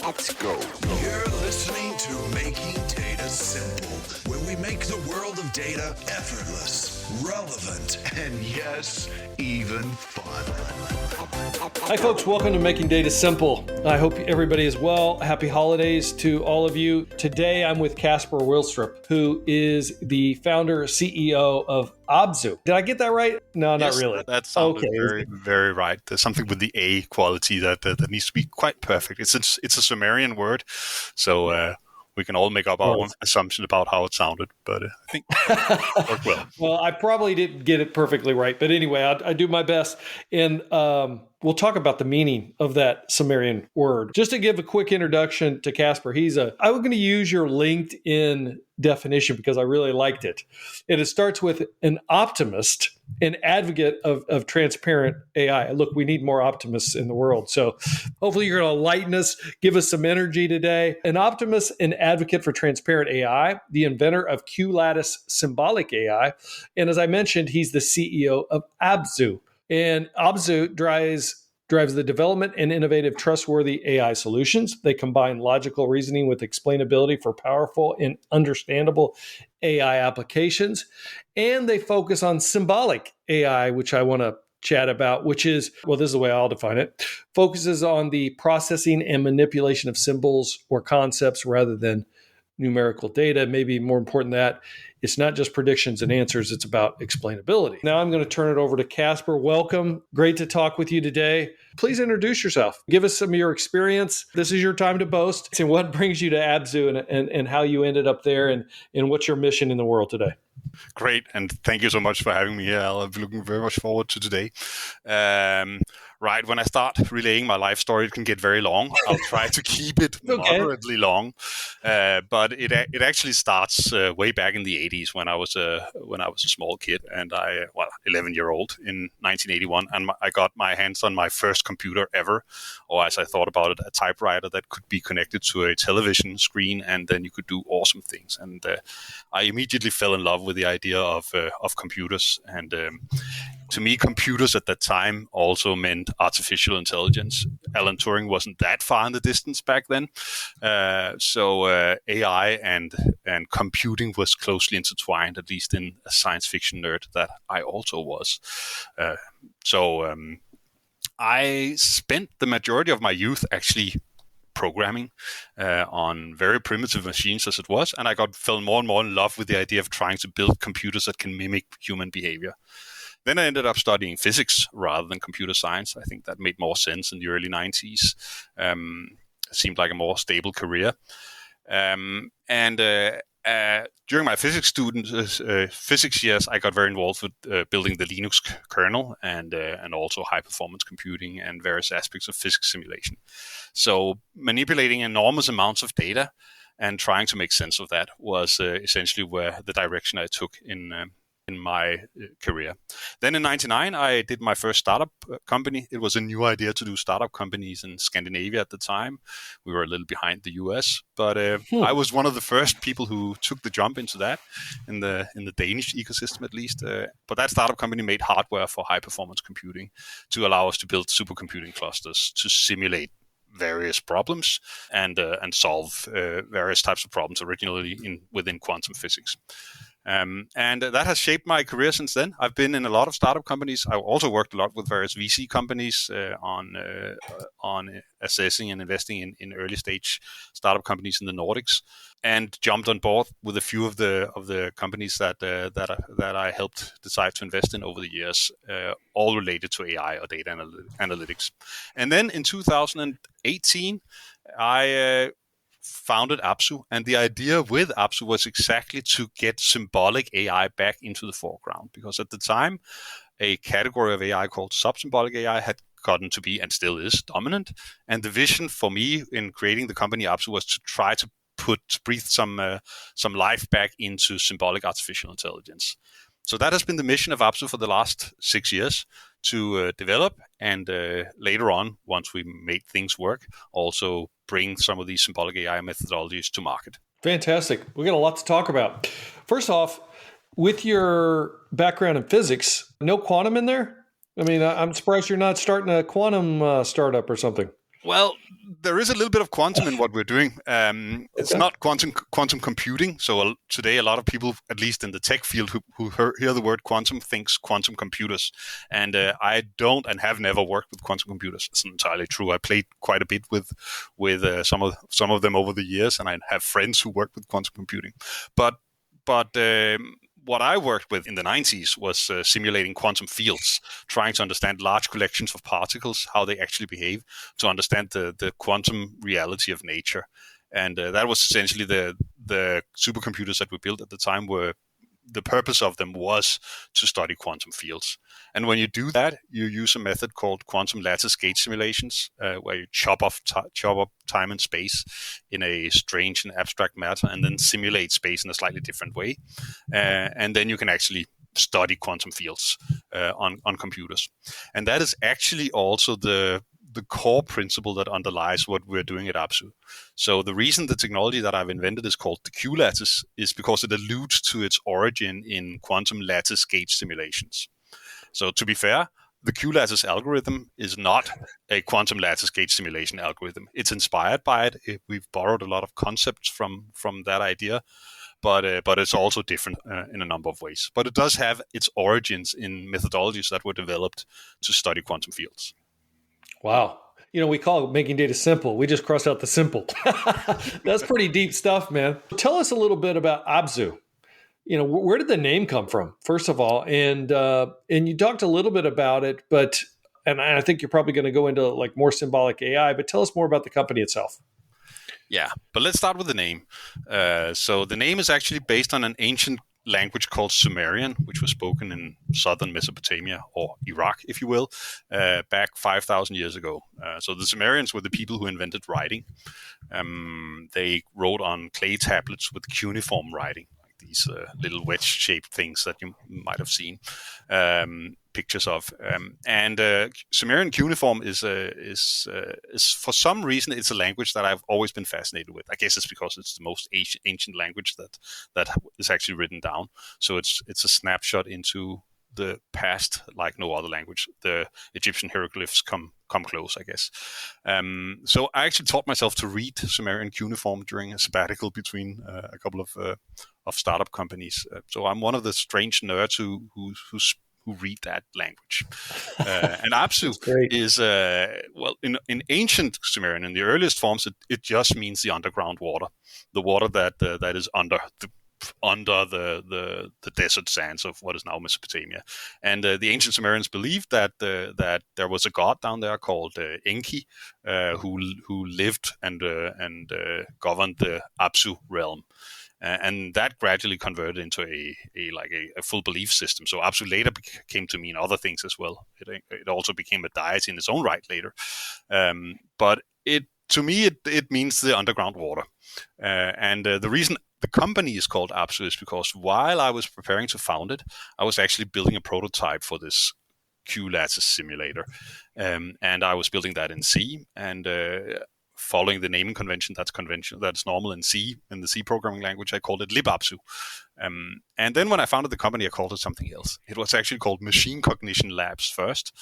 Let's go. You're listening to Making Data Simple, where we make the world of data effortless, relevant, and yes, even fun. Hi, folks. Welcome to Making Data Simple. I hope everybody is well. Happy holidays to all of you. Today, I'm with Casper Wilstrup, who is the founder, CEO of Abzu. Did I get that right? No, Yes, not really. That sounded Okay. very right. There's something with the A quality that needs to be quite perfect. It's a Sumerian word, so we can all make up our own assumption about how it sounded, but I think it worked well. Well, I probably didn't get it perfectly right, but anyway, I do my best. And we'll talk about the meaning of that Sumerian word. Just to give a quick introduction to Casper, I'm going to use your LinkedIn definition because I really liked it. And it starts with an optimist, an advocate of transparent AI. Look, we need more optimists in the world. So hopefully you're going to lighten us, give us some energy today. An optimist, an advocate for transparent AI, the inventor of QLattice Symbolic AI. And as I mentioned, he's the CEO of Abzu. And Abzu drives the development and innovative, trustworthy AI solutions. They combine logical reasoning with explainability for powerful and understandable AI applications. And they focus on symbolic AI, which I want to chat about, which is, well, this is the way I'll define it, focuses on the processing and manipulation of symbols or concepts rather than numerical data. Maybe more important than that, it's not just predictions and answers, it's about explainability. Now I'm going to turn it over to Casper. Welcome. Great to talk with you today. Please introduce yourself. Give us some of your experience. This is your time to boast. And what brings you to Abzu and how you ended up there and what's your mission in the world today? Great, and thank you so much for having me here. I'll be looking very much forward to today. Right, when I start relaying my life story, it can get very long. I'll try to keep it moderately long, but it actually starts way back in the 80s when I was a small kid, and 11-year-old in 1981, and I got my hands on my first computer ever, or as I thought about it, a typewriter that could be connected to a television screen, and then you could do awesome things. And I immediately fell in love with the idea of computers, and to me, computers at that time also meant artificial intelligence. Alan Turing wasn't that far in the distance back then, so AI and computing was closely intertwined, at least in a science fiction nerd that I also was. So I spent the majority of my youth actually programming on very primitive machines as it was, and I fell more and more in love with the idea of trying to build computers that can mimic human behavior. Then I ended up studying physics rather than computer science. I think that made more sense in the early 90s. Seemed like a more stable career. During my physics years, I got very involved with building the Linux kernel and also high performance computing and various aspects of physics simulation. So manipulating enormous amounts of data and trying to make sense of that was essentially where the direction I took in my career. Then in 99, I did my first startup company. It was a new idea to do startup companies in Scandinavia at the time. We were a little behind the US, but I was one of the first people who took the jump into that in the Danish ecosystem, at least. But that startup company made hardware for high performance computing to allow us to build supercomputing clusters to simulate various problems and solve various types of problems originally within quantum physics. And that has shaped my career since then. I've been in a lot of startup companies. I've also worked a lot with various VC companies on assessing and investing in early stage startup companies in the Nordics, and jumped on board with a few of the companies that I helped decide to invest in over the years, all related to AI or data analytics. And then in 2018, I founded Abzu, and the idea with Abzu was exactly to get symbolic AI back into the foreground, because at the time a category of AI called sub-symbolic AI had gotten to be, and still is, dominant. And the vision for me in creating the company Abzu was to try to breathe some life back into symbolic artificial intelligence. So that has been the mission of Abzu for the last 6 years, to develop and later on, once we made things work, also bring some of these symbolic AI methodologies to market. Fantastic. We got a lot to talk about. First off, with your background in physics, no quantum in there? I mean, I'm surprised you're not starting a quantum startup or something. Well, there is a little bit of quantum in what we're doing. It's not quantum computing. So today, a lot of people, at least in the tech field, who hear the word quantum, thinks quantum computers. And I don't and have never worked with quantum computers. It's not entirely true. I played quite a bit with some of them over the years, and I have friends who work with quantum computing. But what I worked with in the 90s was simulating quantum fields, trying to understand large collections of particles, how they actually behave, to understand the quantum reality of nature. And that was essentially the supercomputers that we built at the time were, the purpose of them was to study quantum fields. And when you do that, you use a method called quantum lattice gate simulations, where you chop up time and space in a strange and abstract matter, and then simulate space in a slightly different way. And then you can actually study quantum fields on computers. And that is actually also the core principle that underlies what we're doing at Abzu. So the reason the technology that I've invented is called the QLattice is because it alludes to its origin in quantum lattice gate simulations. So to be fair, the QLattice algorithm is not a quantum lattice gate simulation algorithm. It's inspired by it. We've borrowed a lot of concepts from that idea, but it's also different in a number of ways. But it does have its origins in methodologies that were developed to study quantum fields. Wow. We call making data simple. We just crossed out the simple. That's pretty deep stuff, man. Tell us a little bit about Abzu. Where did the name come from, first of all? And you talked a little bit about it, and I think you're probably going to go into like more symbolic AI, but tell us more about the company itself. Yeah, but let's start with the name. So the name is actually based on an ancient language called Sumerian, which was spoken in southern Mesopotamia, or Iraq, if you will, back 5,000 years ago. So the Sumerians were the people who invented writing. They wrote on clay tablets with cuneiform writing, like these little wedge-shaped things that you might have seen pictures of. And Sumerian cuneiform is for some reason, it's a language that I've always been fascinated with. I guess it's because it's the most ancient language that is actually written down. So it's a snapshot into the past like no other language. The Egyptian hieroglyphs come close, I guess. So I actually taught myself to read Sumerian cuneiform during a sabbatical between a couple of startup companies. So I'm one of the strange nerds who read that language. And Abzu is, in ancient Sumerian, in the earliest forms, it just means the underground water, the water that is under the desert sands of what is now Mesopotamia. And the ancient Sumerians believed that there was a god down there called Enki, who lived and governed the Abzu realm. And that gradually converted into a full belief system. So Abzu later came to mean other things as well. It also became a deity in its own right later. But to me, it means the underground water. And the reason the company is called Abzu is because while I was preparing to found it, I was actually building a prototype for this QLattice simulator. And I was building that in C. And following the naming convention that's normal in C, in the C programming language, I called it libabzu. And then when I founded the company, I called it something else. It was actually called Machine Cognition Labs first,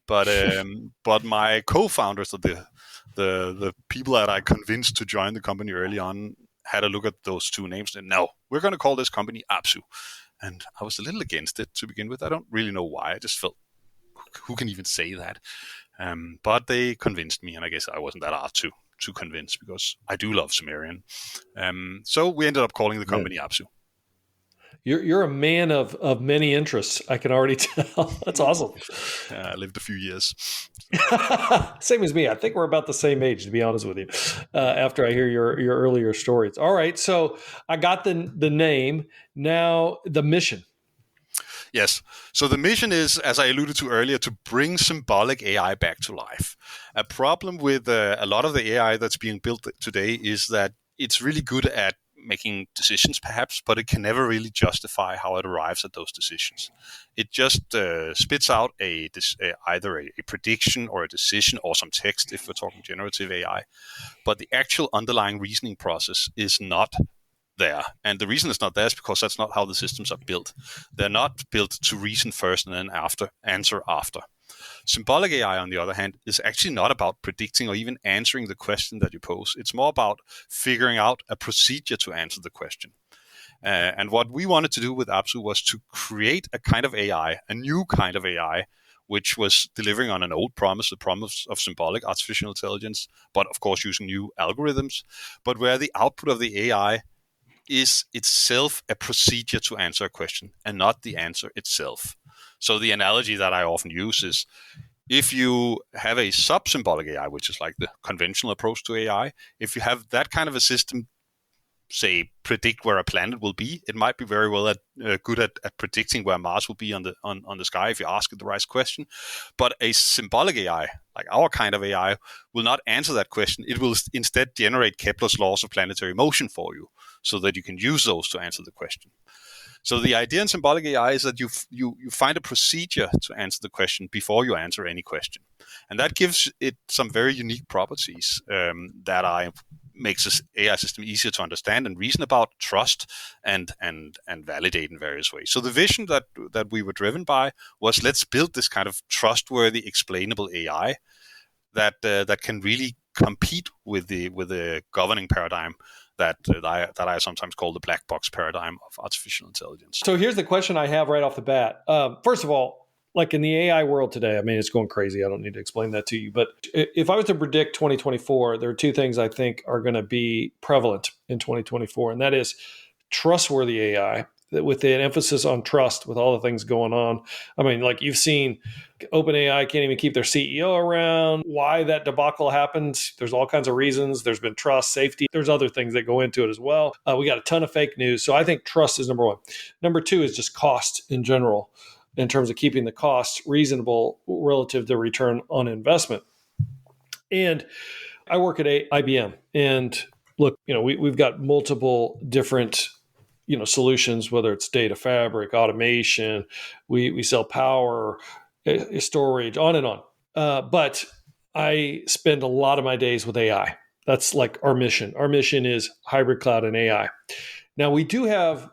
but my co-founders, the people that I convinced to join the company early on, had a look at those two names and no, we're going to call this company Abzu. And I was a little against it to begin with. I don't really know why. I just felt, who can even say that? But they convinced me, and I guess I wasn't that hard to convince because I do love Sumerian. So we ended up calling the company Abzu. You're a man of many interests. I can already tell. That's awesome. I lived a few years. Same as me. I think we're about the same age, to be honest with you. After I hear your earlier stories. All right. So I got the name. Now the mission. Yes. So the mission is, as I alluded to earlier, to bring symbolic AI back to life. A problem with a lot of the AI that's being built today is that it's really good at making decisions, perhaps, but it can never really justify how it arrives at those decisions. It just spits out either a prediction or a decision or some text, if we're talking generative AI. But the actual underlying reasoning process is not there. And the reason it's not there is because that's not how the systems are built. They're not built to reason first and then answer after. Symbolic AI, on the other hand, is actually not about predicting or even answering the question that you pose. It's more about figuring out a procedure to answer the question. And what we wanted to do with Abzu was to create a kind of AI, a new kind of AI, which was delivering on an old promise, the promise of symbolic artificial intelligence, but of course using new algorithms, but where the output of the AI is itself a procedure to answer a question and not the answer itself. So the analogy that I often use is, if you have a sub-symbolic AI, which is like the conventional approach to AI, if you have that kind of a system, say, predict where a planet will be, it might be very well good at predicting where Mars will be on the sky if you ask it the right question. But a symbolic AI, like our kind of AI, will not answer that question. It will instead generate Kepler's laws of planetary motion for you, so that you can use those to answer the question. So the idea in symbolic AI is that you find a procedure to answer the question before you answer any question, and that gives it some very unique properties that makes this AI system easier to understand and reason about, trust, and validate in various ways. So the vision that we were driven by was, let's build this kind of trustworthy, explainable AI that can really compete with the governing paradigm that I sometimes call the black box paradigm of artificial intelligence. So here's the question I have right off the bat. First of all, like in the AI world today, I mean, it's going crazy. I don't need to explain that to you. But if I was to predict 2024, there are two things I think are going to be prevalent in 2024. And that is trustworthy AI, with an emphasis on trust with all the things going on. I mean, like you've seen OpenAI can't even keep their CEO around. Why that debacle happened, there's all kinds of reasons. There's been trust, safety. There's other things that go into it as well. We got a ton of fake news. So I think trust is number one. Number two is just cost in general, in terms of keeping the costs reasonable relative to return on investment. And I work at IBM, and look, we've got multiple different solutions, whether it's data fabric, automation, we sell power, storage, on and on. But I spend a lot of my days with AI. That's like our mission. Our mission is hybrid cloud and AI. Now we do have,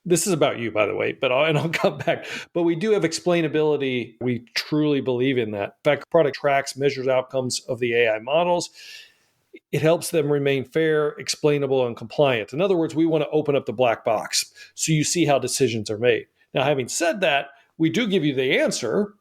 this is about you, by the way, but I'll come back. But we do have explainability. We truly believe in that. In fact, product tracks, measures outcomes of the AI models. It helps them remain fair, explainable, and compliant. In other words, we want to open up the black box so you see how decisions are made. Now, having said that, we do give you the answer,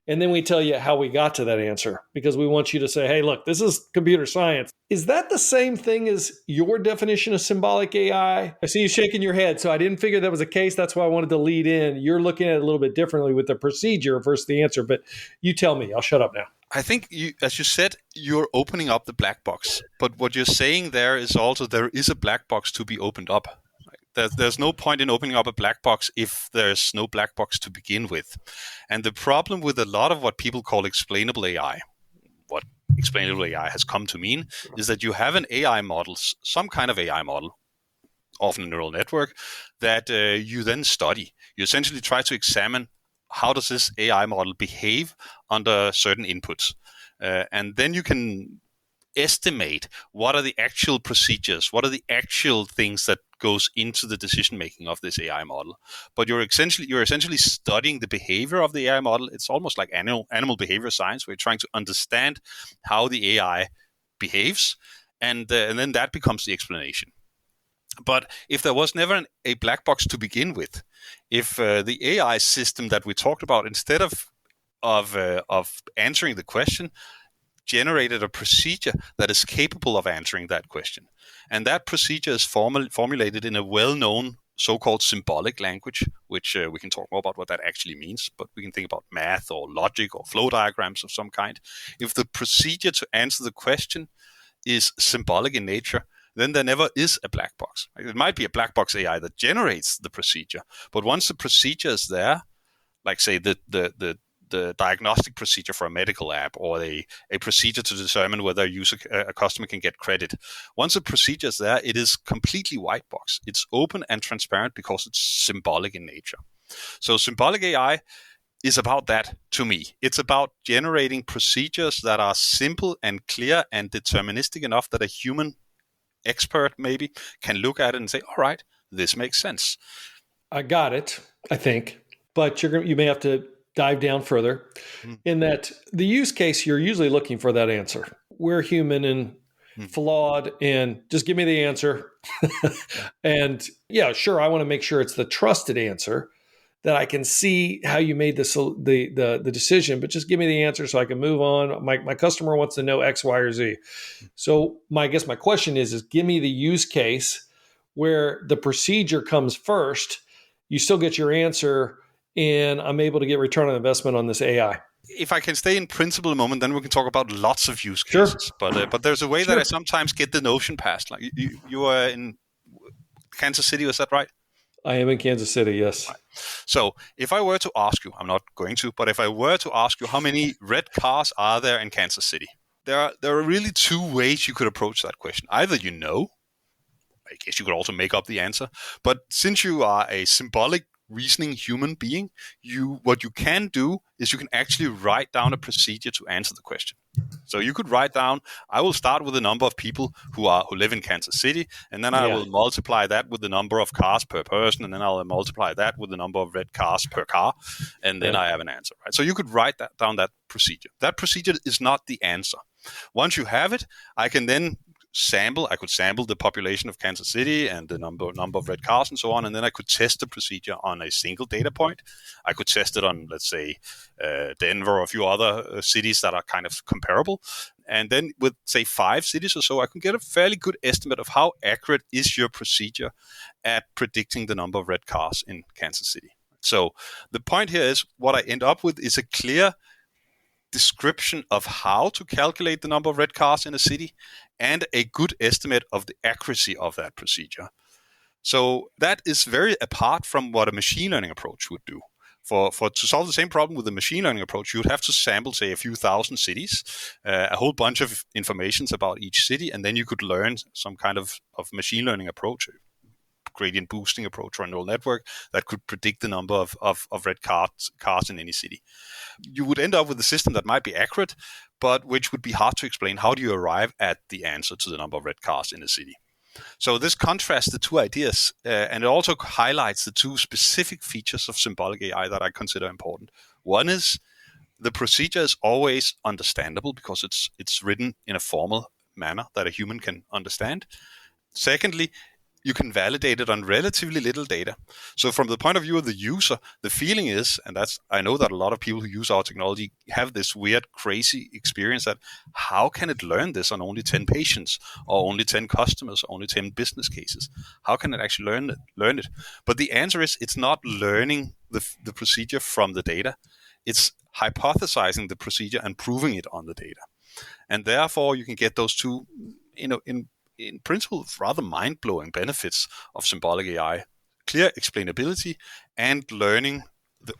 and then we tell you how we got to that answer, because we want you to say, hey, look, this is computer science. Is that the same thing as your definition of symbolic AI? I see you shaking your head, so I didn't figure that was the case. That's why I wanted to lead in. You're looking at it a little bit differently with the procedure versus the answer, but you tell me. I'll shut up now. I think, as you said, you're opening up the black box. But what you're saying there is also there is a black box to be opened up. There's no point in opening up a black box if there's no black box to begin with. And the problem with a lot of what people call explainable AI, what explainable AI has come to mean, is that you have an AI model, some kind of AI model, often a neural network, that you then study. You essentially try to examine, how does this AI model behave under certain inputs? And then you can estimate what are the actual procedures, what are the actual things that goes into the decision making of this AI model. But you're essentially studying the behavior of the AI model. It's almost like animal behavior science, where you're trying to understand how the AI behaves, and then that becomes the explanation. But if there was never a black box to begin with, if the AI system that we talked about, instead of answering the question, generated a procedure that is capable of answering that question, and that procedure is formulated in a well-known so-called symbolic language, which we can talk more about what that actually means, but we can think about math or logic or flow diagrams of some kind. If the procedure to answer the question is symbolic in nature, then there never is a black box. It might be a black box AI that generates the procedure, but once the procedure is there, like say the diagnostic procedure for a medical app, or a procedure to determine whether a customer can get credit, once the procedure is there, it is completely white box. It's open and transparent because it's symbolic in nature. So symbolic AI is about that to me. It's about generating procedures that are simple and clear and deterministic enough that a human expert maybe can look at it and say, all right, this makes sense. I got it, I think. But you may have to dive down further in that the use case, you're usually looking for that answer. We're human and flawed, and just give me the answer. And yeah, sure, I want to make sure it's the trusted answer, that I can see how you made the decision, but just give me the answer so I can move on. My customer wants to know X, Y, or Z. So I guess my question is give me the use case where the procedure comes first, you still get your answer, and I'm able to get return on investment on this AI. If I can stay in principle a moment, then we can talk about lots of use cases. Sure. But there's a way that I sometimes get the notion past. Like you are in Kansas City, was that right? I am in Kansas City, yes. Right. So if I were to ask you, I'm not going to, but if I were to ask you how many red cars are there in Kansas City, there are really two ways you could approach that question. Either you know, I guess you could also make up the answer, but since you are a symbolic reasoning human being, what you can do is you can actually write down a procedure to answer the question. So you could write down, I will start with the number of people who live in Kansas City, and then I will multiply that with the number of cars per person, and then I'll multiply that with the number of red cars per car, and then I have an answer. Right? So you could write down that procedure. That procedure is not the answer. Once you have it, I can then I could sample the population of Kansas City and the number of red cars and so on, and then I could test the procedure on a single data point. I could test it on, let's say, Denver or a few other cities that are kind of comparable. And then with, say, 5 cities or so, I can get a fairly good estimate of how accurate is your procedure at predicting the number of red cars in Kansas City. So the point here is what I end up with is a clear description of how to calculate the number of red cars in a city and a good estimate of the accuracy of that procedure. So that is very apart from what a machine learning approach would do. To solve the same problem with a machine learning approach, you would have to sample, say, a few thousand cities, a whole bunch of information about each city, and then you could learn some kind of machine learning approach, gradient boosting approach or a neural network that could predict the number of red cars in any city. You would end up with a system that might be accurate, but which would be hard to explain. How do you arrive at the answer to the number of red cars in a city? So this contrasts the two ideas, and it also highlights the two specific features of symbolic AI that I consider important. One is the procedure is always understandable because it's written in a formal manner that a human can understand. Secondly, you can validate it on relatively little data. So from the point of view of the user, the feeling is, and I know that a lot of people who use our technology have this weird, crazy experience that how can it learn this on only 10 patients or only 10 customers, or only 10 business cases? How can it actually learn it? But the answer is it's not learning the procedure from the data. It's hypothesizing the procedure and proving it on the data. And therefore you can get those two, in principle, rather mind-blowing benefits of symbolic AI: clear explainability and learning,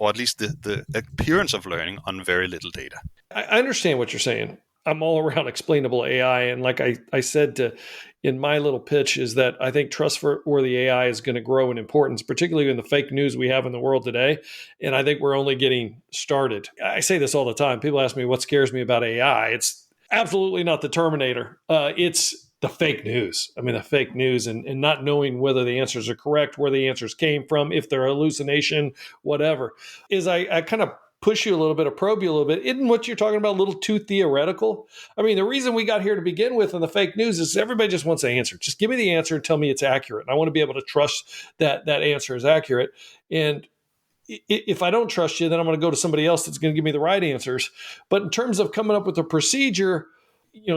or at least the appearance of learning on very little data. I understand what you're saying. I'm all around explainable AI. And like I said in my little pitch, is that I think trustworthy AI is going to grow in importance, particularly in the fake news we have in the world today. And I think we're only getting started. I say this all the time. People ask me what scares me about AI. It's absolutely not the Terminator. It's the fake news. I mean, the fake news and not knowing whether the answers are correct, where the answers came from, if they're hallucination, whatever. Is I kind of push you a little bit, or probe you a little bit. Isn't what you're talking about a little too theoretical? I mean, the reason we got here to begin with in the fake news is everybody just wants an answer. Just give me the answer and tell me it's accurate. And I want to be able to trust that answer is accurate. And if I don't trust you, then I'm going to go to somebody else that's going to give me the right answers. But in terms of coming up with a procedure,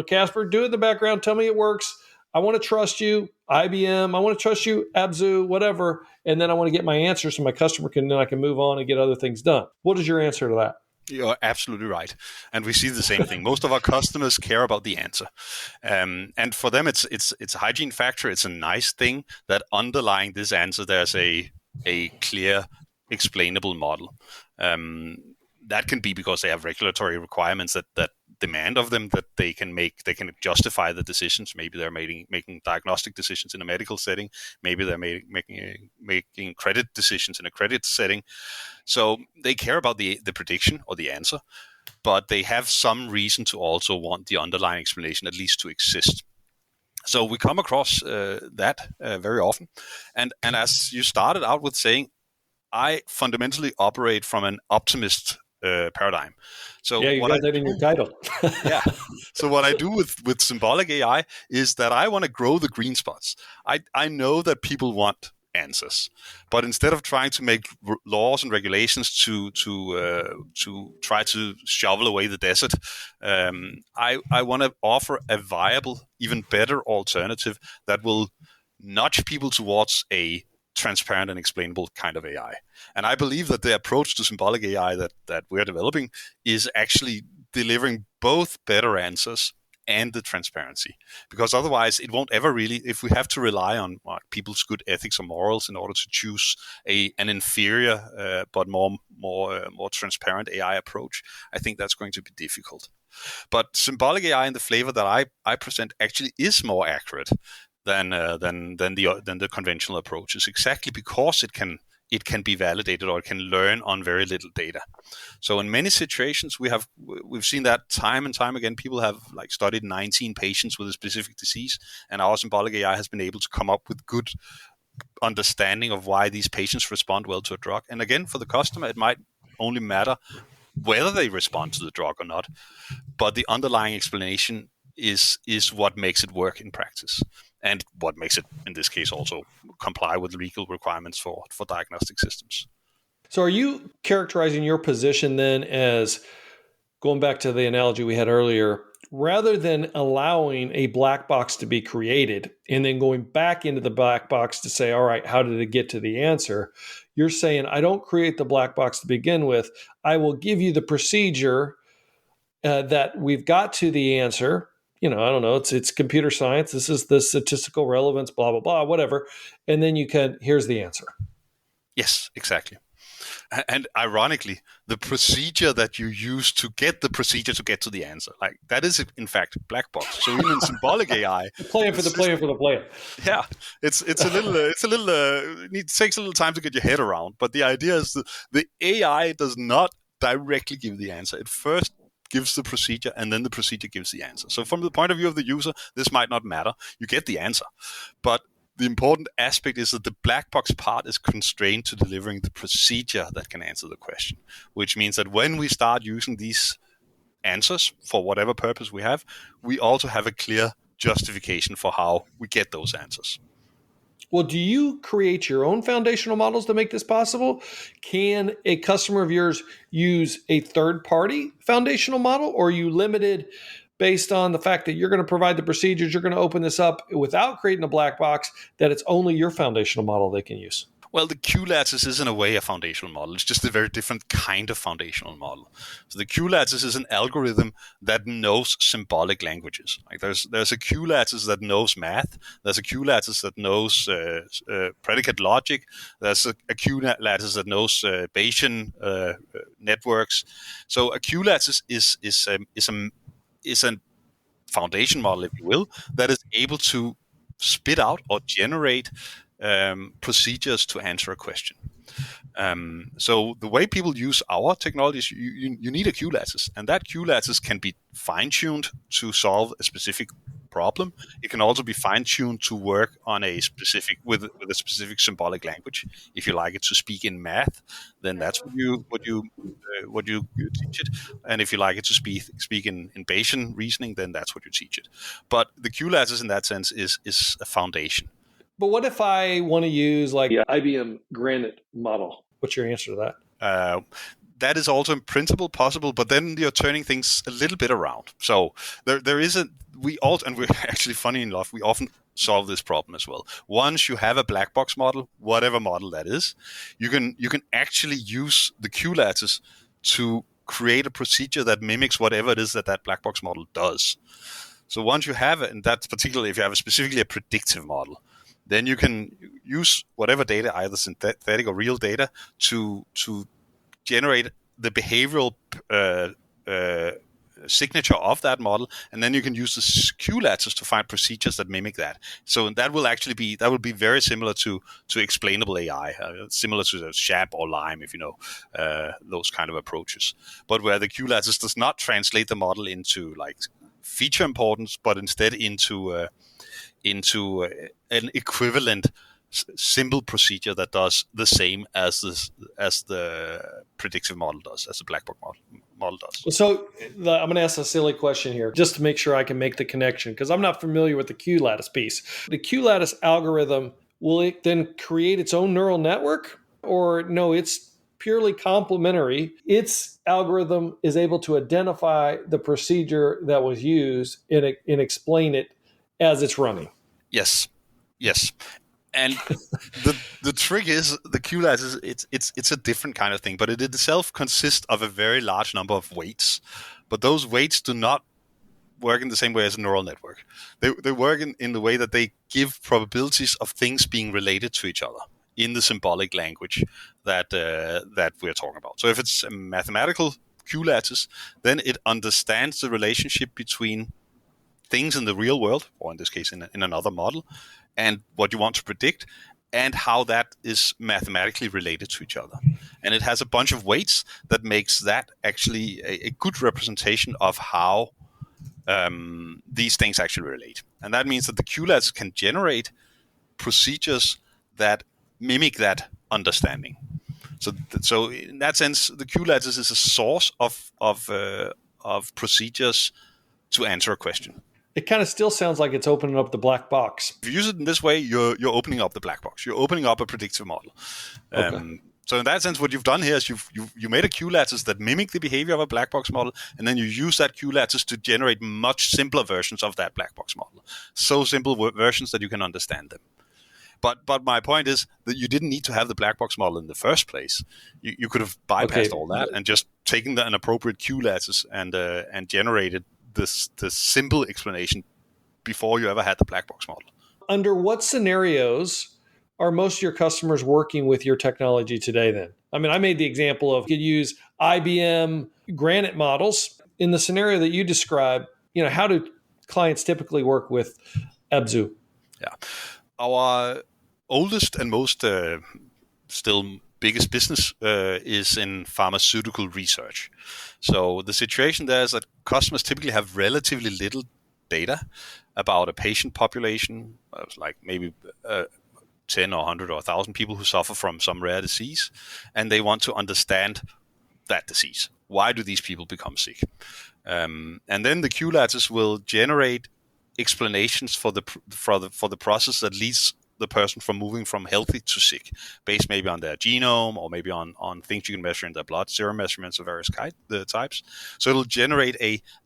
Casper, do it in the background. Tell me it works. I want to trust you, IBM. I want to trust you, Abzu, whatever. And then I want to get my answer so my customer then I can move on and get other things done. What is your answer to that? You're absolutely right. And we see the same thing. Most of our customers care about the answer. And for them, it's a hygiene factor. It's a nice thing that underlying this answer, there's a clear, explainable model. That can be because they have regulatory requirements that demand of them that they can justify the decisions. Maybe they're making diagnostic decisions in a medical setting. Maybe they're making credit decisions in a credit setting. So they care about the prediction or the answer, but they have some reason to also want the underlying explanation at least to exist. So we come across that very often. And as you started out with saying, I fundamentally operate from an optimist paradigm. So yeah, you what got that in your title. yeah. So what I do with symbolic AI is that I want to grow the green spots. I know that people want answers, but instead of trying to make laws and regulations to try to shovel away the desert, I want to offer a viable, even better alternative that will nudge people towards a transparent and explainable kind of AI. And I believe that the approach to symbolic AI that we're developing is actually delivering both better answers and the transparency, because otherwise it won't ever really, if we have to rely on people's good ethics or morals in order to choose an inferior but more transparent AI approach, I think that's going to be difficult. But symbolic AI in the flavor that I present actually is more accurate than the conventional approaches, exactly because it can be validated, or it can learn on very little data. So in many situations, we've seen that time and time again. People have studied 19 patients with a specific disease, and our symbolic AI has been able to come up with good understanding of why these patients respond well to a drug. And again, for the customer, it might only matter whether they respond to the drug or not, but the underlying explanation is what makes it work in practice, and what makes it, in this case, also comply with legal requirements for diagnostic systems. So are you characterizing your position then as, going back to the analogy we had earlier, rather than allowing a black box to be created and then going back into the black box to say, all right, how did it get to the answer? You're saying, I don't create the black box to begin with. I will give you the procedure that we've got to the answer. I don't know, it's computer science. This is the statistical relevance, blah, blah, blah, whatever. And then here's the answer. Yes, exactly. And ironically, the procedure that you use to get the procedure to get to the answer, that is in fact black box. So even in symbolic AI, plan for the plan. Yeah, it takes a little time to get your head around. But the idea is the AI does not directly give the answer. It first gives the procedure, and then the procedure gives the answer. So from the point of view of the user, this might not matter. You get the answer. But the important aspect is that the black box part is constrained to delivering the procedure that can answer the question, which means that when we start using these answers for whatever purpose we have, we also have a clear justification for how we get those answers. Well, do you create your own foundational models to make this possible? Can a customer of yours use a third-party foundational model, or are you limited based on the fact that you're going to provide the procedures, you're going to open this up without creating a black box, that it's only your foundational model they can use? Well, the QLattice is in a way a foundational model. It's just a very different kind of foundational model. So the QLattice is an algorithm that knows symbolic languages. There's a QLattice that knows math. There's a QLattice that knows predicate logic. There's a QLattice that knows Bayesian networks. So a QLattice is a foundation model, if you will, that is able to spit out or generate procedures to answer a question. So the way people use our technology is you need a QLattice, and that QLattice can be fine-tuned to solve a specific problem. It can also be fine-tuned to work on with a specific symbolic language. If you like it to speak in math, then that's what you teach it. And if you like it to speak in Bayesian reasoning, then that's what you teach it. But the QLattice in that sense is a foundation. But what if I want to use the IBM Granite model? What's your answer to that? That is also in principle possible, but then you're turning things a little bit around. So there is and we're actually, funny enough, we often solve this problem as well. Once you have a black box model, whatever model that is, you can actually use the QLattice to create a procedure that mimics whatever it is that black box model does. So once you have it, and that's particularly if you have specifically a predictive model, then you can use whatever data, either synthetic or real data, to generate the behavioral signature of that model, and then you can use the QLattice to find procedures that mimic that. So that will be very similar to explainable AI, similar to the SHAP or LIME, if you know those kind of approaches. But where the QLattice does not translate the model into feature importance, but instead into an equivalent simple procedure that does the same as the predictive model does, as the black box model does. So I'm going to ask a silly question here, just to make sure I can make the connection, because I'm not familiar with the QLattice piece. The QLattice algorithm, will it then create its own neural network? Or no, it's purely complementary. Its algorithm is able to identify the procedure that was used and explain it as it's running. Yes. And the trick is the QLattice it's a different kind of thing, but it itself consists of a very large number of weights. But those weights do not work in the same way as a neural network. They work in the way that they give probabilities of things being related to each other in the symbolic language that we're talking about. So if it's a mathematical QLattice, then it understands the relationship between things in the real world, or in this case in another model, and what you want to predict, and how that is mathematically related to each other. And it has a bunch of weights that makes that actually a good representation of how these things actually relate. And that means that the QLattice can generate procedures that mimic that understanding. So in that sense, the QLattice is a source of procedures to answer a question. It kind of still sounds like it's opening up the black box. If you use it in this way, you're opening up the black box. You're opening up a predictive model. Okay. So in that sense, what you've done here is you made a QLattice that mimic the behavior of a black box model, and then you use that QLattice to generate much simpler versions of that black box model. So simple versions that you can understand them. But my point is that you didn't need to have the black box model in the first place. You could have bypassed all that and just taken an appropriate QLattice and generated this simple explanation before you ever had the black box model. Under what scenarios are most of your customers working with your technology today then? I mean, I made the example of you could use IBM Granite models. In the scenario that you described, how do clients typically work with Abzu? Yeah. Our oldest and most still biggest business is in pharmaceutical research. So the situation there is that customers typically have relatively little data about a patient population, like maybe 10 or 100 or 1,000 people who suffer from some rare disease, and they want to understand that disease. Why do these people become sick? And then the QLattice will generate explanations for the process that leads the person from moving from healthy to sick, based maybe on their genome or maybe on things you can measure in their blood, serum measurements of various types. So it'll generate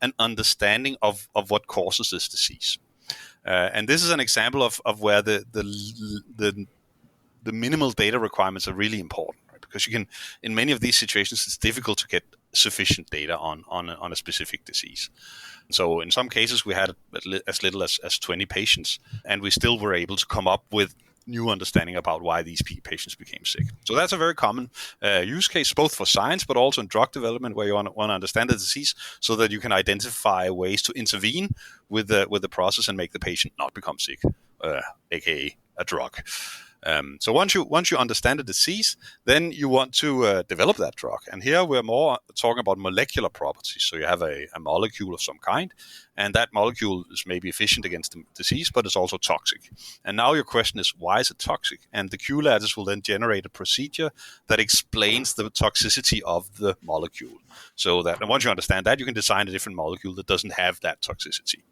an understanding of what causes this disease. And this is an example of where the minimal data requirements are really important, right? Because you can, in many of these situations, it's difficult to get sufficient data on a specific disease. So in some cases, we had as little as 20 patients, and we still were able to come up with new understanding about why these patients became sick. So that's a very common use case, both for science, but also in drug development, where you want to understand the disease so that you can identify ways to intervene with the process and make the patient not become sick, aka a drug. So once you understand the disease, then you want to develop that drug. And here we're more talking about molecular properties. So you have a molecule of some kind, and that molecule is maybe efficient against the disease, but it's also toxic. And now your question is, why is it toxic? And the QLattice will then generate a procedure that explains the toxicity of the molecule. So that, and once you understand that, you can design a different molecule that doesn't have that toxicity.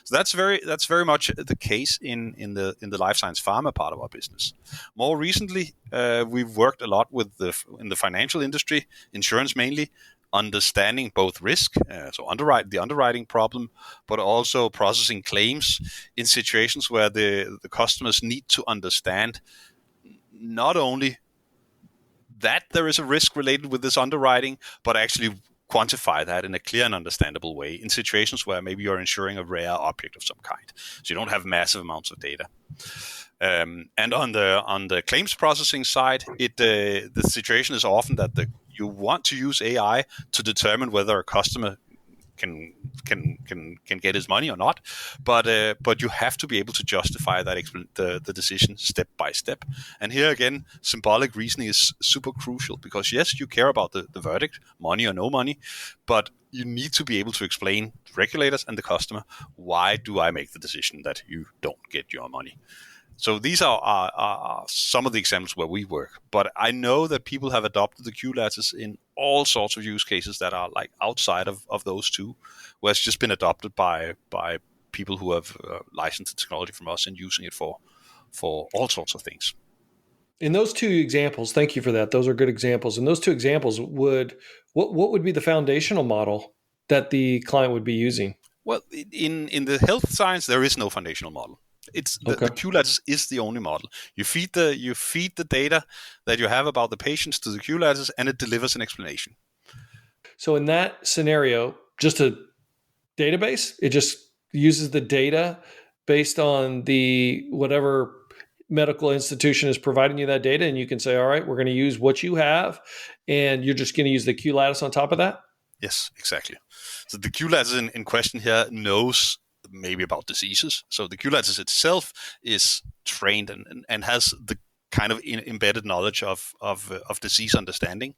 So that's very much the case in the life science pharma part of our business. More recently, we've worked a lot in the financial industry, insurance mainly, understanding both risk, so the underwriting problem, but also processing claims in situations where the customers need to understand not only that there is a risk related with this underwriting, but actually quantify that in a clear and understandable way in situations where maybe you're insuring a rare object of some kind. So you don't have massive amounts of data. And on the claims processing side, the situation is often that you want to use AI to determine whether a customer can get his money or not, but you have to be able to justify that the decision step by step. And here again, symbolic reasoning is super crucial, because yes, you care about the verdict, money or no money, but you need to be able to explain to regulators and the customer, why do I make the decision that you don't get your money? So these are some of the examples where we work. But I know that people have adopted the QLattice in all sorts of use cases that are like outside of those two, where it's just been adopted by people who have licensed the technology from us and using it for all sorts of things. In those two examples, thank you for that. Those are good examples. In those two examples, what would be the foundational model that the client would be using? Well, in the health science, there is no foundational model. It's the QLattice is the only model. You feed the data that you have about the patients to the QLattice, and it delivers an explanation. So in that scenario, just a database, it just uses the data based on the whatever medical institution is providing you that data, and you can say, all right, we're going to use what you have, and you're just going to use the QLattice on top of that? Yes, exactly. So the QLattice in question here knows maybe about diseases. So the QLattice itself is trained and has the kind of embedded knowledge of disease understanding.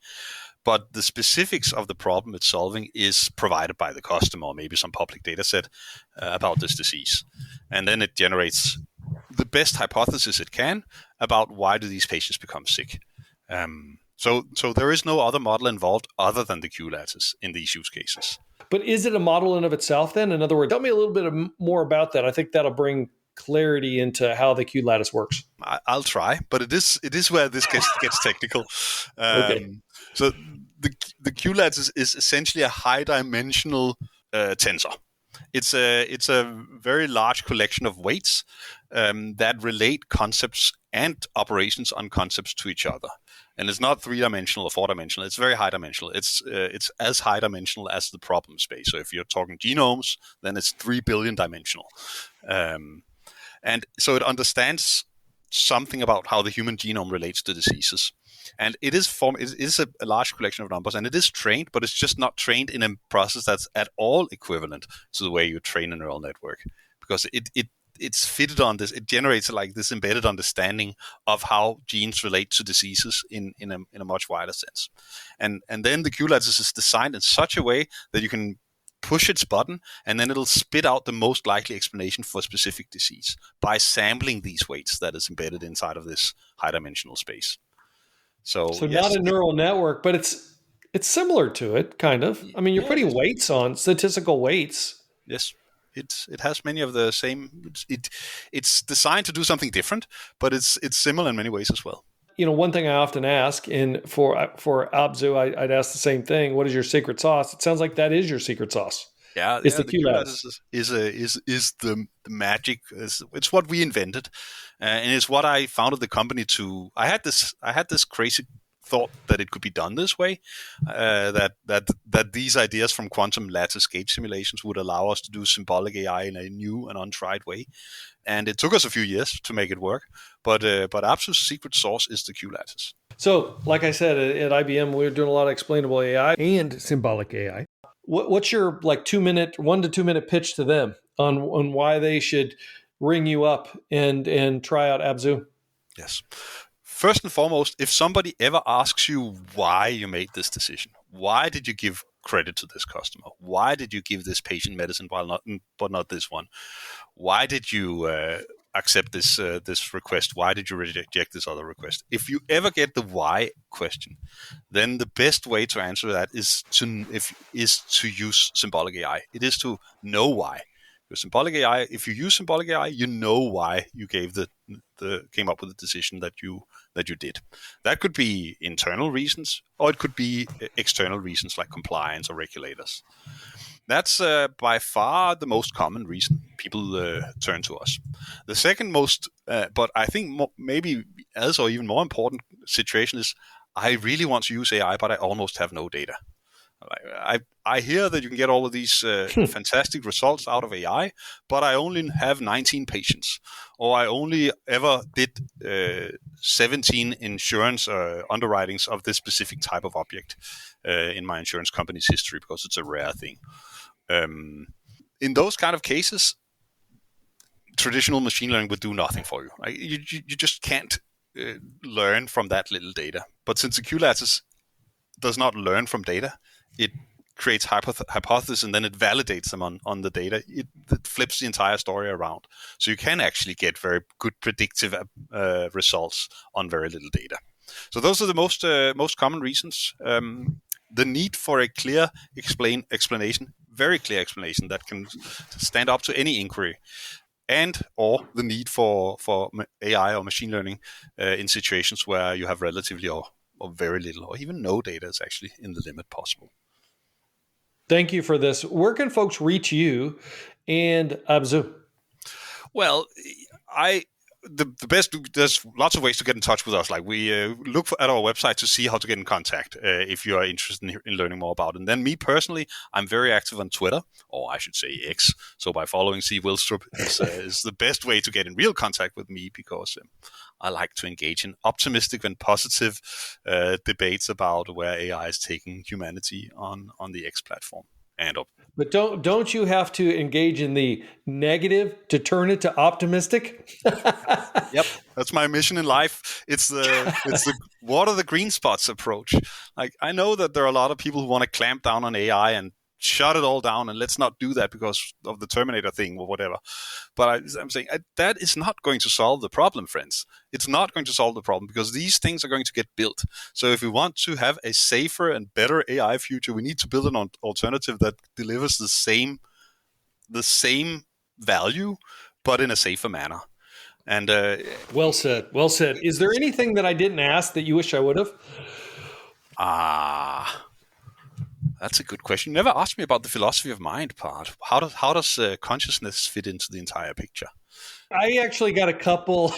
But the specifics of the problem it's solving is provided by the customer, or maybe some public data set about this disease. And then it generates the best hypothesis it can about why do these patients become sick. So there is no other model involved other than the QLattice in these use cases. But is it a model in of itself then? In other words, tell me a little bit more about that. I think that'll bring clarity into how the QLattice works. I'll try, but it is where this gets technical. Okay. So the QLattice is essentially a high-dimensional tensor. It's a very large collection of weights that relate concepts and operations on concepts to each other. And it's not 3-dimensional or 4-dimensional. It's very high-dimensional. It's as high-dimensional as the problem space. So if you're talking genomes, then it's 3 billion dimensional. And so it understands something about how the human genome relates to diseases. And it is a large collection of numbers, and it is trained, but it's just not trained in a process that's at all equivalent to the way you train a neural network, because it's fitted on this. It generates like this embedded understanding of how genes relate to diseases in a much wider sense. And then the QLattice is designed in such a way that you can push its button, and then it'll spit out the most likely explanation for a specific disease by sampling these weights that is embedded inside of this high-dimensional space. So yes, not a neural network, but it's similar to it, kind of. I mean, you're putting weights on, statistical weights. Yes, it has many of the same. It's designed to do something different, but it's similar in many ways as well. You know, one thing I often ask, and for Abzu, I'd ask the same thing. What is your secret sauce? It sounds like that is your secret sauce. Yeah, it's the QLattice is the magic. It's what we invented, and it's what I founded the company to. I had this crazy thought that it could be done this way, that these ideas from quantum lattice gauge simulations would allow us to do symbolic AI in a new and untried way. And it took us a few years to make it work, but Abzu's secret sauce is the QLattice. So, like I said, at IBM, we're doing a lot of explainable AI and symbolic AI. What's your 1 to 2 minute pitch to them on why they should ring you up and try out Abzu? Yes. First and foremost, if somebody ever asks you why you made this decision, why did you give credit to this customer? Why did you give this patient medicine but not this one? Why did you accept this request? Why did you reject this other request? If you ever get the why question, then the best way to answer that is to use symbolic AI. It is to know why. Because symbolic AI, if you use symbolic AI, you know why you came up with the decision that you did. That could be internal reasons, or it could be external reasons like compliance or regulators. That's by far the most common reason people turn to us. The second most, but I think maybe as or even more important situation is, I really want to use AI, but I almost have no data. I hear that you can get all of these fantastic results out of AI, but I only have 19 patients, or I only ever did 17 insurance underwritings of this specific type of object in my insurance company's history, because it's a rare thing. In those kind of cases, traditional machine learning would do nothing for you. You just can't learn from that little data. But since the QLattice does not learn from data, creates hypotheses and then it validates them on the data. It flips the entire story around. So you can actually get very good predictive results on very little data. So those are the most common reasons. The need for a clear explanation, very clear explanation that can stand up to any inquiry, and or the need for AI or machine learning in situations where you have relatively or very little or even no data is actually in the limit possible. Thank you for this. Where can folks reach you and Abzu? Well, the best, there's lots of ways to get in touch with us. Like we look at our website to see how to get in contact if you are interested in learning more about it. And then me personally, I'm very active on Twitter, or I should say X. So by following C. Wilstrup is the best way to get in real contact with me, because I like to engage in optimistic and positive debates about where AI is taking humanity on the X platform and up. But don't you have to engage in the negative to turn it to optimistic? Yep, that's my mission in life. It's the what are the green spots approach. Like, I know that there are a lot of people who want to clamp down on AI and shut it all down, and let's not do that because of the Terminator thing or whatever. But I'm saying that is not going to solve the problem, friends. It's not going to solve the problem, because these things are going to get built. So if we want to have a safer and better AI future, we need to build an alternative that delivers the same value, but in a safer manner. And well said. Well said. Is there anything that I didn't ask that you wish I would have? That's a good question. You never asked me about the philosophy of mind part. How does consciousness fit into the entire picture? I actually got a couple.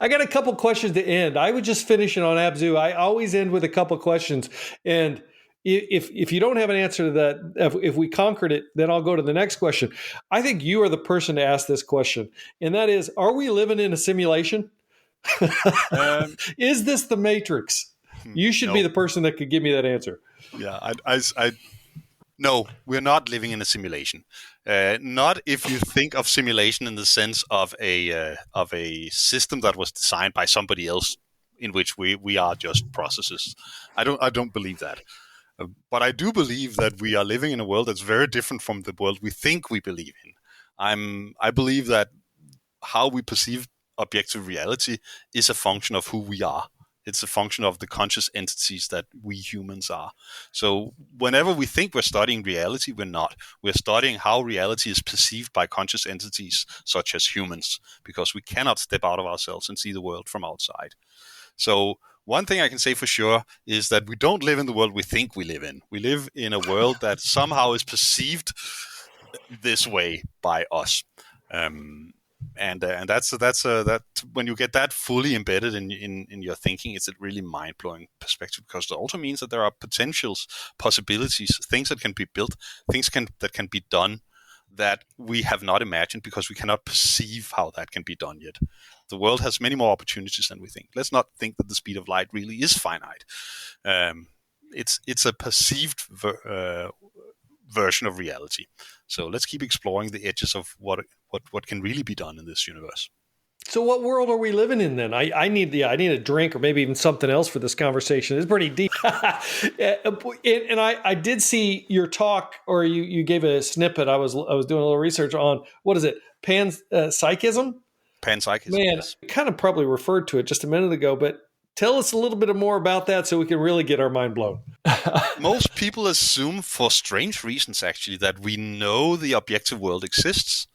I got a couple questions to end. I would just finish it on Abzu. I always end with a couple questions, and if you don't have an answer to that, if we conquered it, then I'll go to the next question. I think you are the person to ask this question, and that is: are we living in a simulation? Is this the Matrix? You should be the person that could give me that answer. Yeah, no, we're not living in a simulation. Not if you think of simulation in the sense of a system that was designed by somebody else, in which we are just processes. I don't believe that. But I do believe that we are living in a world that's very different from the world we think we believe in. I believe that how we perceive objective reality is a function of who we are. It's a function of the conscious entities that we humans are. So whenever we think we're studying reality, we're not. We're studying how reality is perceived by conscious entities such as humans, because we cannot step out of ourselves and see the world from outside. So one thing I can say for sure is that we don't live in the world we think we live in. We live in a world that somehow is perceived this way by us. And that's that when you get that fully embedded in your thinking, it's a really mind-blowing perspective, because it also means that there are potentials, possibilities, things that can be built, things that can be done that we have not imagined because we cannot perceive how that can be done yet. The world has many more opportunities than we think. Let's not think that the speed of light really is finite. It's a perceived version of reality. So let's keep exploring the edges of what can really be done in this universe. So what world are we living in then? I need a drink or maybe even something else for this conversation. It's pretty deep. And I did see your talk, or you gave a snippet. I was doing a little research on, what is it? Panpsychism? Panpsychism. Man, yes. I kind of probably referred to it just a minute ago, but tell us a little bit more about that so we can really get our mind blown. Most people assume, for strange reasons actually, that we know the objective world exists.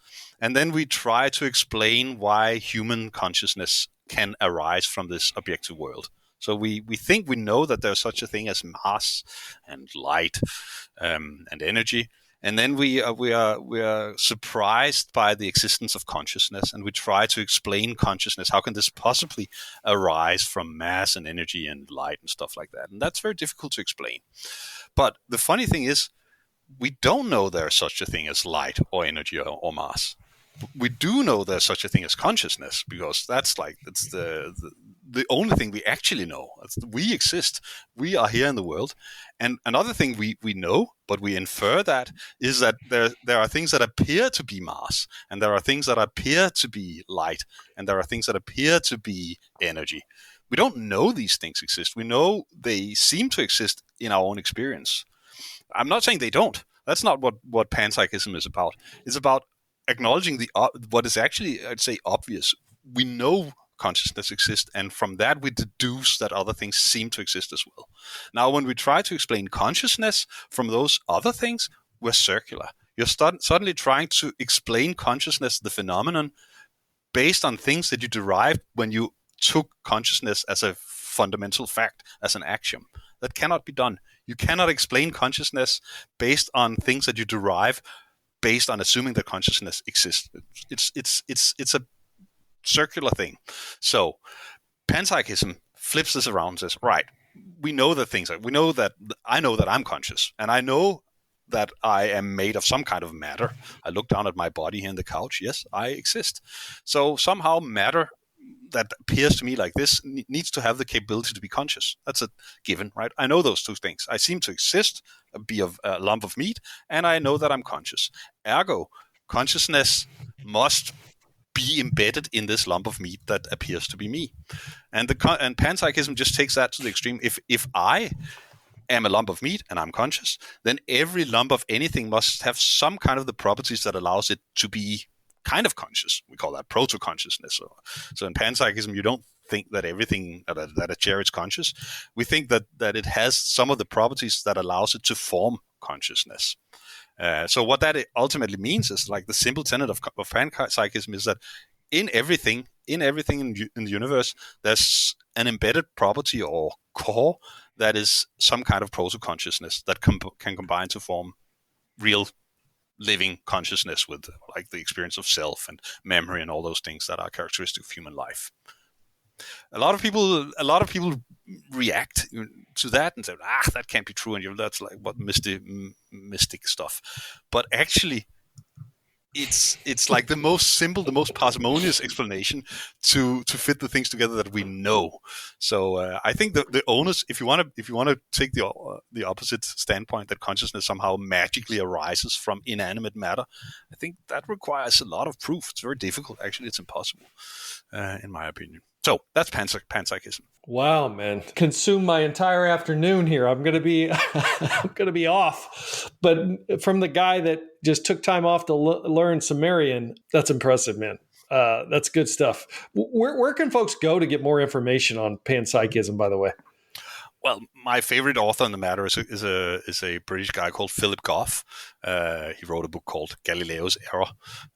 And then we try to explain why human consciousness can arise from this objective world. So we think we know that there's such a thing as mass and light and energy. And then we are surprised by the existence of consciousness, and we try to explain consciousness. How can this possibly arise from mass and energy and light and stuff like that? And that's very difficult to explain. But the funny thing is, we don't know there's such a thing as light or energy or mass. We do know there's such a thing as consciousness, because that's the only thing we actually know. We exist. We are here in the world. And another thing we know, but we infer that, is that there are things that appear to be mass, and there are things that appear to be light, and there are things that appear to be energy. We don't know these things exist. We know they seem to exist in our own experience. I'm not saying they don't. That's not what panpsychism is about. It's about acknowledging what is actually, I'd say, obvious. We know consciousness exists, and from that we deduce that other things seem to exist as well. Now, when we try to explain consciousness from those other things, we're circular. You're suddenly trying to explain consciousness, the phenomenon, based on things that you derived when you took consciousness as a fundamental fact, as an axiom. That cannot be done. You cannot explain consciousness based on things that you derive based on assuming that consciousness exists. It's a circular thing. So panpsychism flips this around and says, right, we know that I know that I'm conscious, and I know that I am made of some kind of matter. I look down at my body here on the couch. Yes, I exist. So somehow matter that appears to me like this needs to have the capability to be conscious. That's a given, right? I know those two things. I seem to exist, be a lump of meat, and I know that I'm conscious. Ergo, consciousness must be embedded in this lump of meat that appears to be me. And panpsychism just takes that to the extreme. If I am a lump of meat and I'm conscious, then every lump of anything must have some kind of the properties that allows it to be kind of conscious. We call that proto-consciousness. So in panpsychism, you don't think that everything that a chair is conscious. We think that it has some of the properties that allows it to form consciousness. So what that ultimately means is, like, the simple tenet of panpsychism is that in everything in the universe, there's an embedded property or core that is some kind of proto-consciousness that can combine to form real living consciousness with, like, the experience of self and memory and all those things that are characteristic of human life. A lot of people react to that and say, that can't be true, and that's like what mystic stuff. But actually, it's like the most simple, the most parsimonious explanation to fit the things together that we know. So I think the onus, if you want to take the opposite standpoint, that consciousness somehow magically arises from inanimate matter, I think that requires a lot of proof. It's very difficult. Actually, it's impossible, in my opinion. So that's panpsychism. Wow, man! Consume my entire afternoon here. I'm gonna be off. But from the guy that just took time off to learn Sumerian, that's impressive, man. That's good stuff. Where can folks go to get more information on panpsychism, by the way? Well, my favorite author on the matter is a British guy called Philip Goff. He wrote a book called Galileo's Error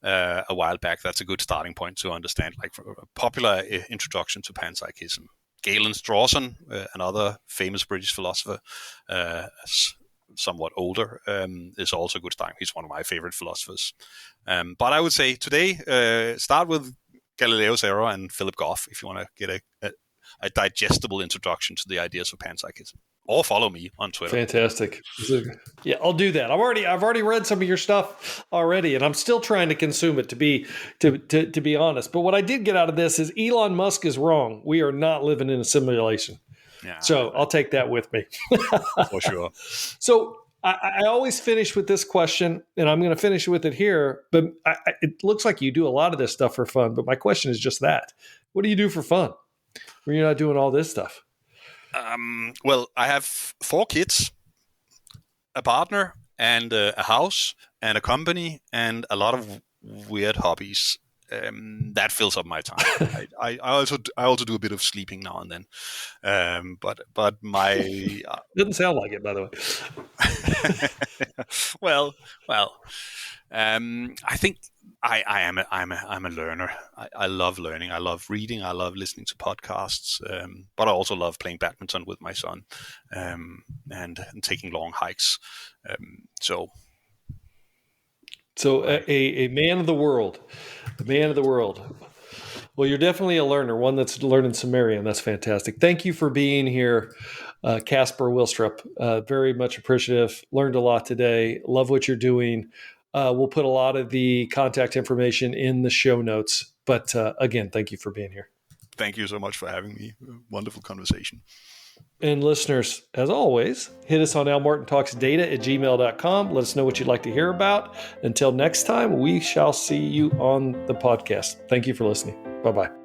a while back. That's a good starting point to understand, like, a popular introduction to panpsychism. Galen Strawson, another famous British philosopher, somewhat older, is also a good starting. He's one of my favorite philosophers. But I would say today, start with Galileo's Error and Philip Goff if you want to get a digestible introduction to the ideas of panpsychism. Or follow me on Twitter. Fantastic. Yeah, I'll do that. I've already read some of your stuff already, and I'm still trying to consume it, to be honest. But what I did get out of this is Elon Musk is wrong. We are not living in a simulation. Yeah, so I'll take that with me. For sure. So I always finish with this question, and I'm going to finish with it here. But it looks like you do a lot of this stuff for fun. But my question is just that: what do you do for fun when you're not doing all this stuff? Well, I have 4 kids, a partner, and a house, and a company, and a lot of weird hobbies. That fills up my time. I also do a bit of sleeping now and then. But my didn't sound like it, by the way. well. I think I'm a learner. I love learning. I love reading. I love listening to podcasts. But I also love playing badminton with my son, and taking long hikes. So a man of the world, Well, you're definitely a learner, one that's learning Sumerian. That's fantastic. Thank you for being here, Casper Wilstrup. Very much appreciative. Learned a lot today. Love what you're doing. We'll put a lot of the contact information in the show notes. But again, thank you for being here. Thank you so much for having me. Wonderful conversation. And listeners, as always, hit us on lmartintalksdata@gmail.com. Let us know what you'd like to hear about. Until next time, we shall see you on the podcast. Thank you for listening. Bye-bye.